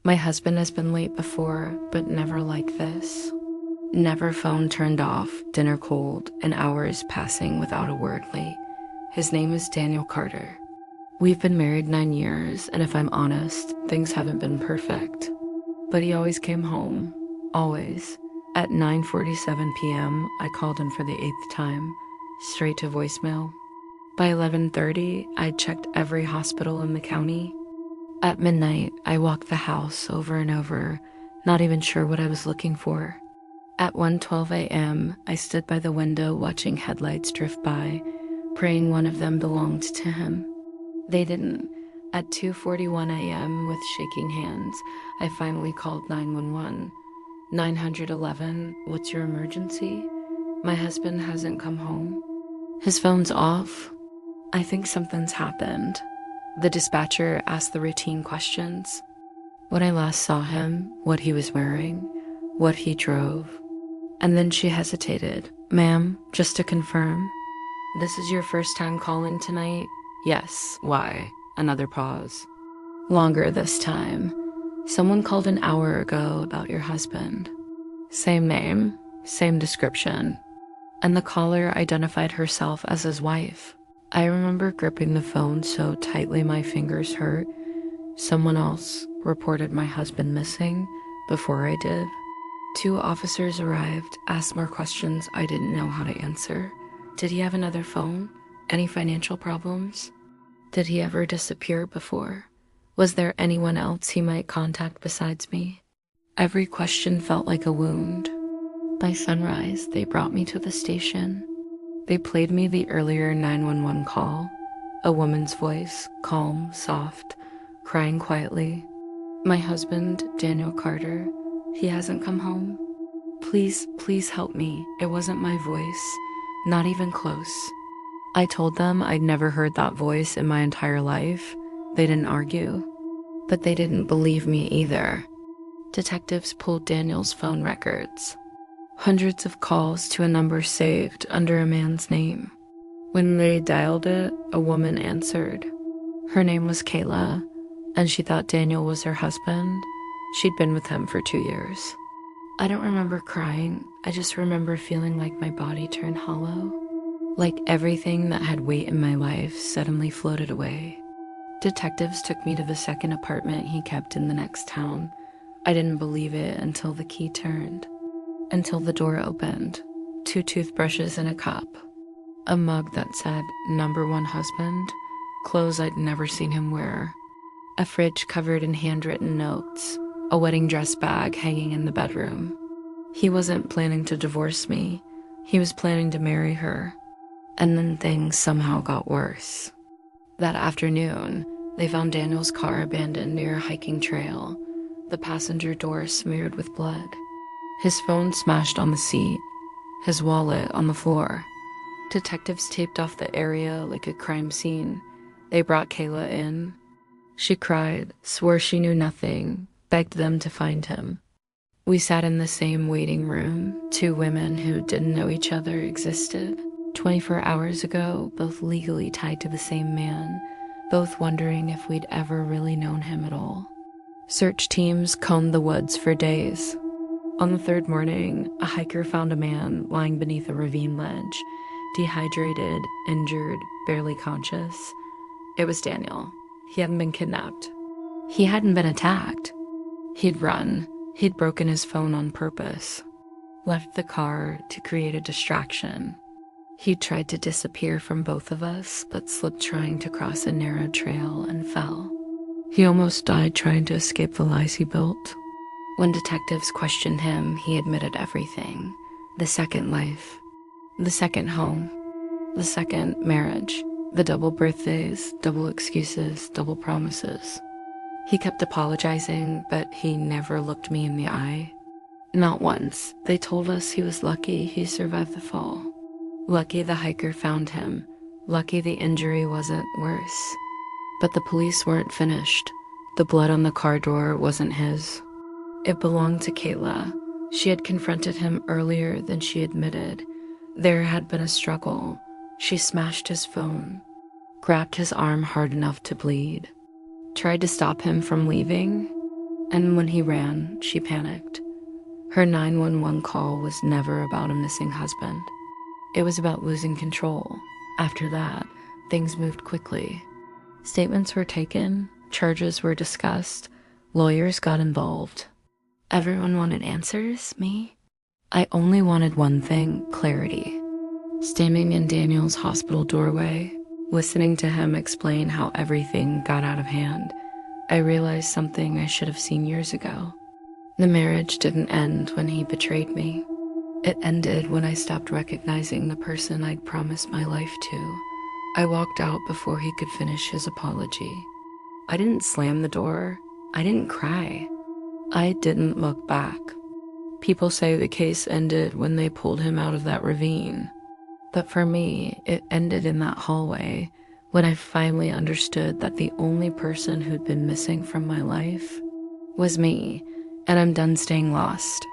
My husband has been late before, but never like this. Never phone turned off, dinner cold, and hours passing without a word late. His name is Daniel Carter. We've been married 9 years, and if I'm honest, things haven't been perfect. But he always came home. Always. At 9:47 p.m., I called him for the 8th time, straight to voicemail. By 11:30, I'd checked every hospital in the county. At midnight, I walked the house over and over, not even sure what I was looking for. At 1:12 a.m., I stood by the window watching headlights drift by, praying one of them belonged to him. They didn't. At 2:41 a.m., with shaking hands, I finally called 911. 911, what's your emergency? My husband hasn't come home. His phone's off. I think something's happened. The dispatcher asked the routine questions. When I last saw him, what he was wearing, what he drove. And then she hesitated. Ma'am, just to confirm, this is your first time calling tonight? Yes. Why? Another pause. Longer this time. Someone called an hour ago about your husband. Same name, same description. And the caller identified herself as his wife. I remember gripping the phone so tightly my fingers hurt. Someone else reported my husband missing before I did. 2 officers arrived, asked more questions I didn't know how to answer. Did he have another phone? Any financial problems? Did he ever disappear before? Was there anyone else he might contact besides me? Every question felt like a wound. By sunrise, they brought me to the station. They played me the earlier 911 call. A woman's voice, calm, soft, crying quietly. My husband, Daniel Carter, he hasn't come home. Please, please help me. It wasn't my voice, not even close. I told them I'd never heard that voice in my entire life. They didn't argue, but they didn't believe me either. Detectives pulled Daniel's phone records. Hundreds of calls to a number saved under a man's name. When they dialed it, a woman answered. Her name was Kayla, and she thought Daniel was her husband. She'd been with him for 2 years. I don't remember crying. I just remember feeling like my body turned hollow. Like everything that had weight in my life suddenly floated away. Detectives took me to the second apartment he kept in the next town. I didn't believe it until the key turned. Until the door opened. 2 toothbrushes in a cup. A mug that said, "Number 1 husband," clothes I'd never seen him wear. A fridge covered in handwritten notes. A wedding dress bag hanging in the bedroom. He wasn't planning to divorce me. He was planning to marry her. And then things somehow got worse. That afternoon, they found Daniel's car abandoned near a hiking trail, the passenger door smeared with blood. His phone smashed on the seat, his wallet on the floor. Detectives taped off the area like a crime scene. They brought Kayla in. She cried, swore she knew nothing, begged them to find him. We sat in the same waiting room. 2 women who didn't know each other existed. 24 hours ago, both legally tied to the same man, both wondering if we'd ever really known him at all. Search teams combed the woods for days. On the 3rd morning, a hiker found a man lying beneath a ravine ledge, dehydrated, injured, barely conscious. It was Daniel. He hadn't been kidnapped. He hadn't been attacked. He'd run. He'd broken his phone on purpose. Left the car to create a distraction. He tried to disappear from both of us, but slipped trying to cross a narrow trail and fell. He almost died trying to escape the lies he built. When detectives questioned him, he admitted everything. The second life. The second home. The second marriage. The double birthdays, double excuses, double promises. He kept apologizing, but he never looked me in the eye. Not once. They told us he was lucky he survived the fall. Lucky the hiker found him. Lucky the injury wasn't worse. But the police weren't finished. The blood on the car door wasn't his. It belonged to Kayla. She had confronted him earlier than she admitted. There had been a struggle. She smashed his phone, grabbed his arm hard enough to bleed, tried to stop him from leaving, And when he ran, she panicked. Her 911 call was never about a missing husband. It was about losing control. After that, things moved quickly. Statements were taken, charges were discussed, lawyers got involved. Everyone wanted answers, me? I only wanted one thing, clarity. Standing in Daniel's hospital doorway, listening to him explain how everything got out of hand, I realized something I should have seen years ago. The marriage didn't end when he betrayed me. It ended when I stopped recognizing the person I'd promised my life to. I walked out before he could finish his apology. I didn't slam the door. I didn't cry. I didn't look back. People say the case ended when they pulled him out of that ravine. But for me, it ended in that hallway when I finally understood that the only person who'd been missing from my life was me, and I'm done staying lost.